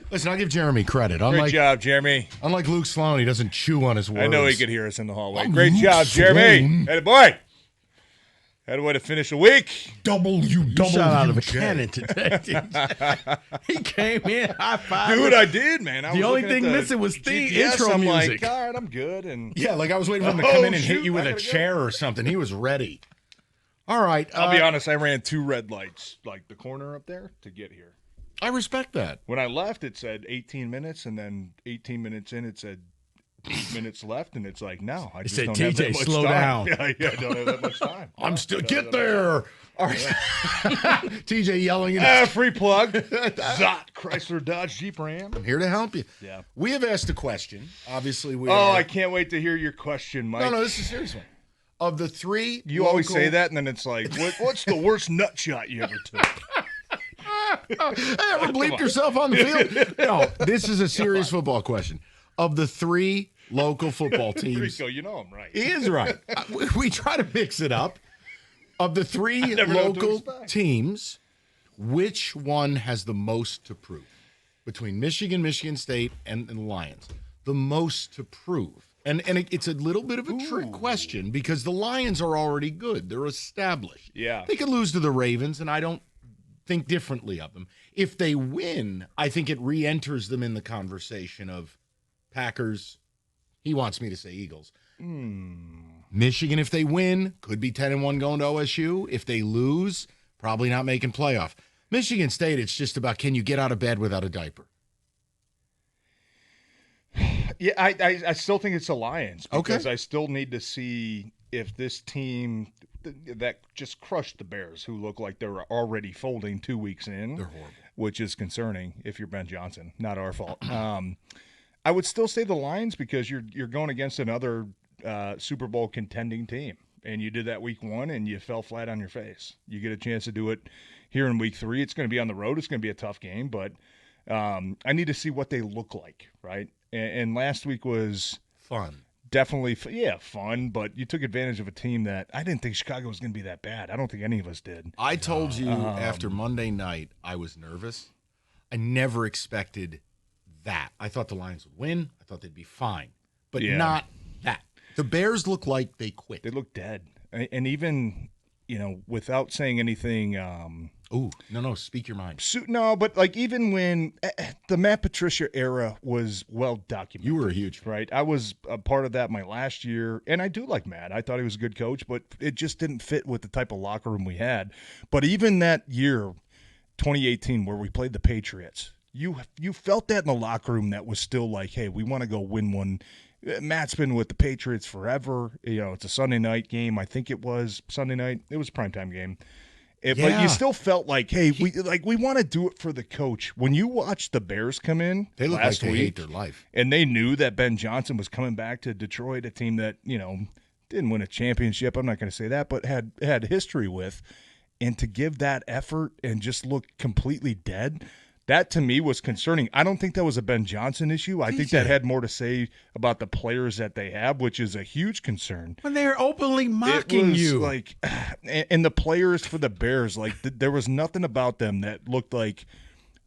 Listen, I'll give Jeremy credit. Great job, Jeremy. Unlike Luke Sloan, he doesn't chew on his words. I know he could hear us in the hallway. Great job, Jeremy. Hey, boy. Had a way to finish the week. Shot out of a cannon today. He came in, high five. Dude, I did, man. The only thing missing was the intro I'm music. Like, all right, I'm good. And yeah, like I was waiting for him to come in and hit you with a chair or something. He was ready. All right. I'll be honest, I ran 2 red lights, like the corner up there, to get here. I respect that. When I left, it said 18 minutes, and then 18 minutes in, it said 8 minutes left, and it's like, no, I just don't have that much slow time. down. Yeah, I don't have that much time. I'm still get there. All right. TJ yelling at free plug. Zot Chrysler Dodge Jeep Ram. I'm here to help you. Yeah. We have asked a question. Obviously, I can't wait to hear your question, Mike. No, this is a serious one. Of the 3 You always say that, and then it's like, what's the worst nut shot you ever took? Ever bleeped yourself on the field? No, this is a serious football question. Of the 3 local football teams, Rico, you know I'm right. He is right. We try to mix it up. Of the 3 local teams, which one has the most to prove? Between Michigan, Michigan State, and the Lions. The most to prove. And it's a little bit of a trick question because the Lions are already good. They're established. Yeah. They could lose to the Ravens, and I don't think differently of them. If they win, I think it re-enters them in the conversation of Packers. He wants me to say Eagles. Michigan, if they win, could be 10-1 going to OSU. If they lose, probably not making playoff. Michigan State, it's just about can you get out of bed without a diaper? Yeah, I still think it's the Lions because Okay. I still need to see if this team that just crushed the Bears, who look like they're already folding 2 weeks in, They're horrible. which is concerning if you're Ben Johnson. Not our fault. I would still say the Lions because you're going against another Super Bowl contending team, and you did that week 1 and you fell flat on your face. You get a chance to do it here in week 3. It's going to be on the road. It's going to be a tough game, but I need to see what they look like, right? And last week was Fun. definitely, fun, but you took advantage of a team that I didn't think Chicago was going to be that bad. I don't think any of us did. I told you after Monday night I was nervous. I never expected that. I thought the Lions would win. I thought they'd be fine, but not that. The Bears look like they quit. They look dead. And even, without saying anything No, speak your mind. No, but like even when the Matt Patricia era was well documented. You were a huge fan. Right? I was a part of that my last year, and I do like Matt. I thought he was a good coach, but it just didn't fit with the type of locker room we had. But even that year, 2018, where we played the Patriots, you felt that in the locker room that was still like, hey, we want to go win one. Matt's been with the Patriots forever. It's a Sunday night game. I think it was Sunday night. It was a primetime game. But you still felt like, hey, we want to do it for the coach. When you watch the Bears come in They look last like they week, hate their life. and they knew that Ben Johnson was coming back to Detroit, a team that, didn't win a championship. I'm not going to say that, but had history with. And to give that effort and just look completely dead, that to me was concerning. I don't think that was a Ben Johnson issue. I think that had more to say about the players that they have, which is a huge concern. When they're openly mocking It was you. like, and the players for the Bears, like there was nothing about them that looked like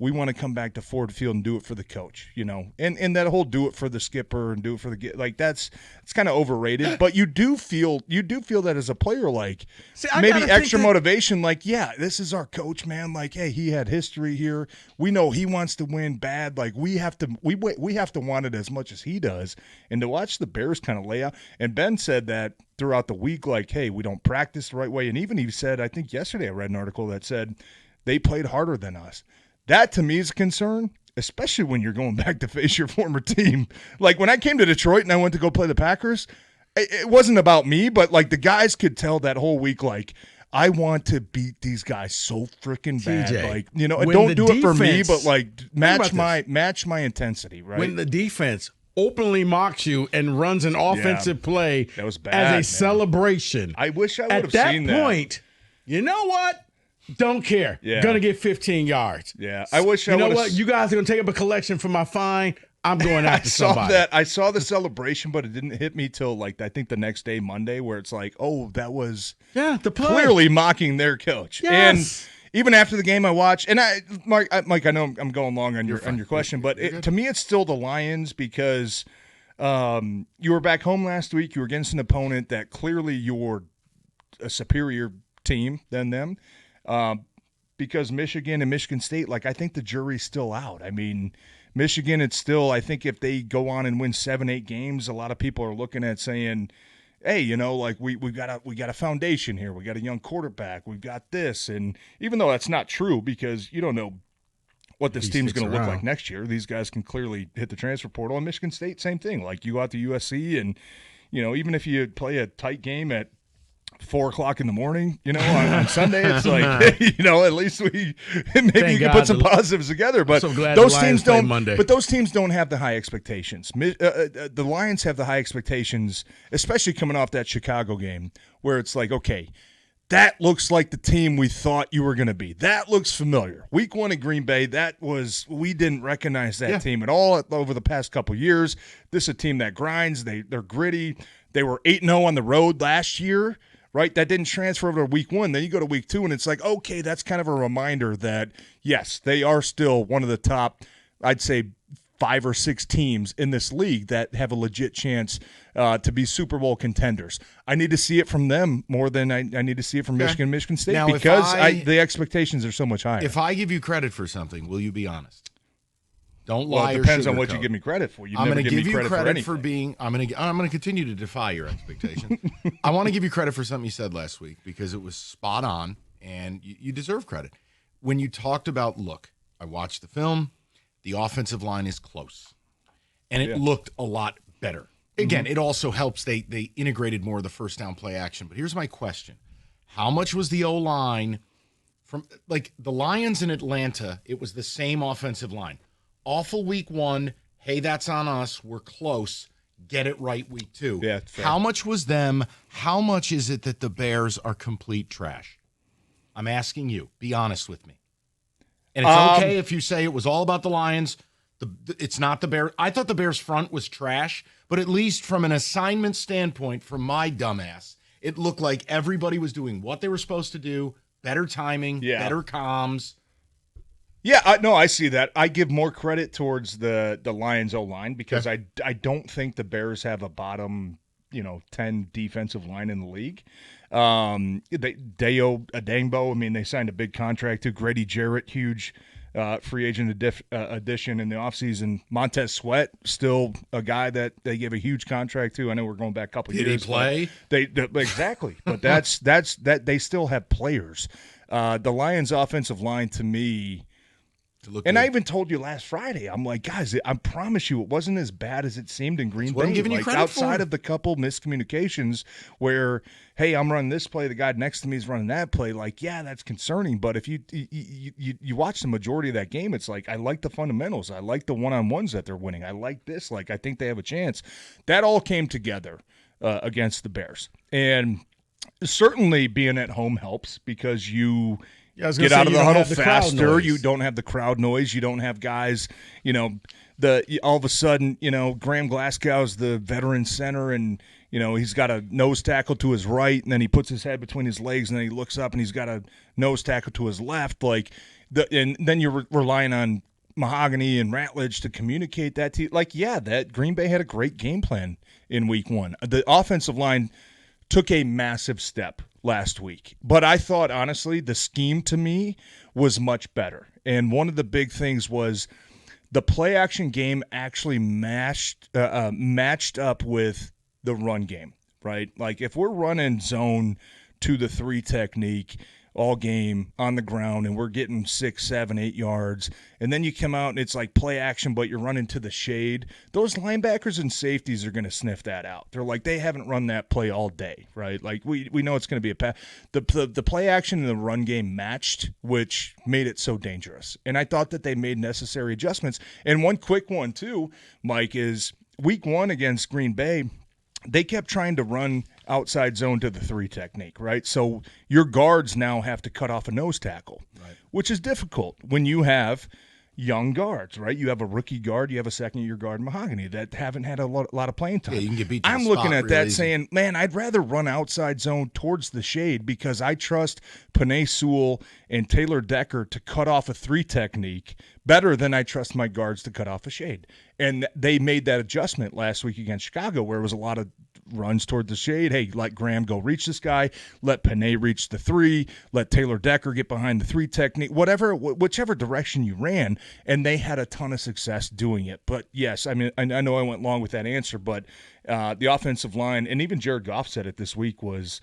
we want to come back to Ford Field and do it for the coach, and that whole do it for the skipper and do it for the it's kind of overrated. But you do feel that as a player, like maybe extra motivation, like this is our coach, man. Like, hey, he had history here. We know he wants to win bad. Like we have to want it as much as he does. And to watch the Bears kind of lay out, and Ben said that throughout the week, like, hey, we don't practice the right way. And even he said, I think yesterday I read an article that said they played harder than us. That, to me, is a concern, especially when you're going back to face your former team. Like, when I came to Detroit and I went to go play the Packers, it wasn't about me, but, like, the guys could tell that whole week, like, I want to beat these guys so freaking bad. TJ, Like, don't do it for me, but, like, match my intensity, right? When the defense openly mocks you and runs an offensive play that was bad, as a man. celebration. I wish I would have seen that. At that point, you know what? Don't care. Yeah. Gonna get 15 yards. Yeah, I wish You know what? You guys are gonna take up a collection for my fine. I'm going after somebody. I saw the celebration, but it didn't hit me till I think the next day, Monday, where it's like, oh, that was the play. clearly mocking their coach. Yes. even after the game I watched, and Mike, I know I'm going long on your question, but to me it's still the Lions because you were back home last week. You were against an opponent that clearly you're a superior team than them. Because Michigan and Michigan State, like, I think the jury's still out. I mean, Michigan, it's still, I think if they go on and win 7-8 games, a lot of people are looking at saying, hey, you know, like we've got a foundation here. We got a young quarterback. We've got this. And even though that's not true because you don't know what this team's going to look like next year, these guys can clearly hit the transfer portal. And Michigan State, same thing. Like, you go out to USC and, you know, even if you play a tight game at 4:00 in the morning, you know, on Sunday, it's like, you know, at least maybe you can put some positives together. But those teams don't. But those teams don't have the high expectations. The Lions have the high expectations, especially coming off that Chicago game, where it's like, okay, that looks like the team we thought you were going to be. That looks familiar. Week 1 in Green Bay, we didn't recognize that team at all over the past couple years. This is a team that grinds. They're gritty. They were 8-0 on the road last year. Right, that didn't transfer over to week 1. Then you go to week 2, and it's like, okay, that's kind of a reminder that, yes, they are still one of the top, I'd say, 5 or 6 teams in this league that have a legit chance to be Super Bowl contenders. I need to see it from them more than I need to see it from Michigan State now, because the expectations are so much higher. If I give you credit for something, will you be honest? Don't lie. Well, it depends on what you give me credit for. I'm going to give you credit for being. I'm going to continue to defy your expectations. I want to give you credit for something you said last week because it was spot on, and you deserve credit. When you talked about, look, I watched the film. The offensive line is close, and it looked a lot better. Again, it also helps they integrated more of the first down play action. But here's my question: how much was the O-line from like the Lions in Atlanta? It was the same offensive line. Awful week 1. Hey, that's on us. We're close. Get it right week 2. Yeah, how much was them? How much is it that the Bears are complete trash? I'm asking you. Be honest with me. And it's okay if you say it was all about the Lions. It's not the Bears. I thought the Bears front was trash, but at least from an assignment standpoint, from my dumbass, it looked like everybody was doing what they were supposed to do. Better timing, better comms. Yeah, I see that. I give more credit towards the Lions O-line because I don't think the Bears have a bottom, 10 defensive line in the league. Deo Adangbo, I mean, they signed a big contract to Grady Jarrett, huge free agent addition in the offseason. Montez Sweat, still a guy that they gave a huge contract to. I know we're going back a couple years. Did he play? Exactly, but that's they still have players. The Lions' offensive line, to me. And I even told you last Friday, I'm like, guys, I promise you it wasn't as bad as it seemed in Green Bay. I'm giving you credit outside for. of the couple miscommunications where, hey, I'm running this play, the guy next to me is running that play. Like, yeah, that's concerning. But if you watch the majority of that game, it's like, I like the fundamentals. I like the one-on-ones that they're winning. I like this. Like, I think they have a chance. That all came together against the Bears. And certainly being at home helps because you – get out of the huddle faster. You don't have the crowd noise. You don't have guys, all of a sudden, Graham Glasgow's the veteran center and, he's got a nose tackle to his right and then he puts his head between his legs and then he looks up and he's got a nose tackle to his left. And then you're relying on Mahogany and Ratledge to communicate that to you. That Green Bay had a great game plan in week 1. The offensive line took a massive step last week. But I thought, honestly, the scheme to me was much better. And one of the big things was the play-action game actually matched up with the run game, right? Like, if we're running zone 2 to 3 technique all game on the ground and we're getting 6, 7, 8 yards, and then you come out and it's like play action, but you're running to the shade, those linebackers and safeties are going to sniff that out. They're like, they haven't run that play all day, right? Like, we know it's going to be a pass. The play action and the run game matched, which made it so dangerous. And I thought that they made necessary adjustments. And one quick one, too, Mike, is week 1 against Green Bay, they kept trying to run outside zone to the 3 technique, right? So your guards now have to cut off a nose tackle, right, which is difficult when you have, young guards, right? You have a rookie guard, you have a second-year guard, Mahogany, that haven't had a lot of playing time. Yeah, you can get beat to I'm the looking spot at real that easy. saying, man, I'd rather run outside zone towards the shade because I trust Panay Sewell and Taylor Decker to cut off a 3 technique better than I trust my guards to cut off a shade. And they made that adjustment last week against Chicago, where it was a lot of runs toward the shade. Hey, let Graham go reach this guy. Let Panay reach the 3. Let Taylor Decker get behind the 3 technique. Whichever direction you ran, and they had a ton of success doing it. But yes, I mean, I know I went long with that answer, but the offensive line, and even Jared Goff said it this week, was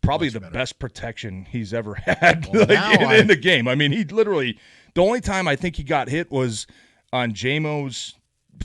probably the best protection he's ever had in the game. I mean, he literally the only time I think he got hit was on Jamo's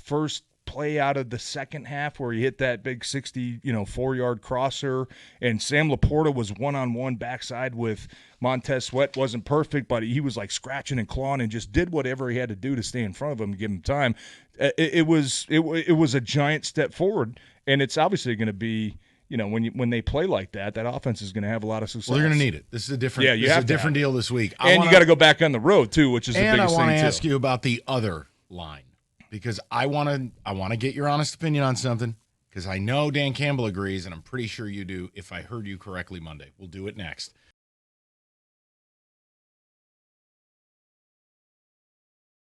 first play out of the second half where he hit that big 4-yard crosser, and Sam Laporta was one-on-one backside with Montez Sweat. Wasn't perfect, but he was like scratching and clawing and just did whatever he had to do to stay in front of him and give him time. It was a giant step forward, and it's obviously going to be, when they play like that offense is going to have a lot of success. Well, they're going to need it. This is a different deal this week. And you got to go back on the road too, which is the biggest thing too. And I want to ask you about the other line, because I want to get your honest opinion on something, because I know Dan Campbell agrees, and I'm pretty sure you do if I heard you correctly Monday. We'll do it next.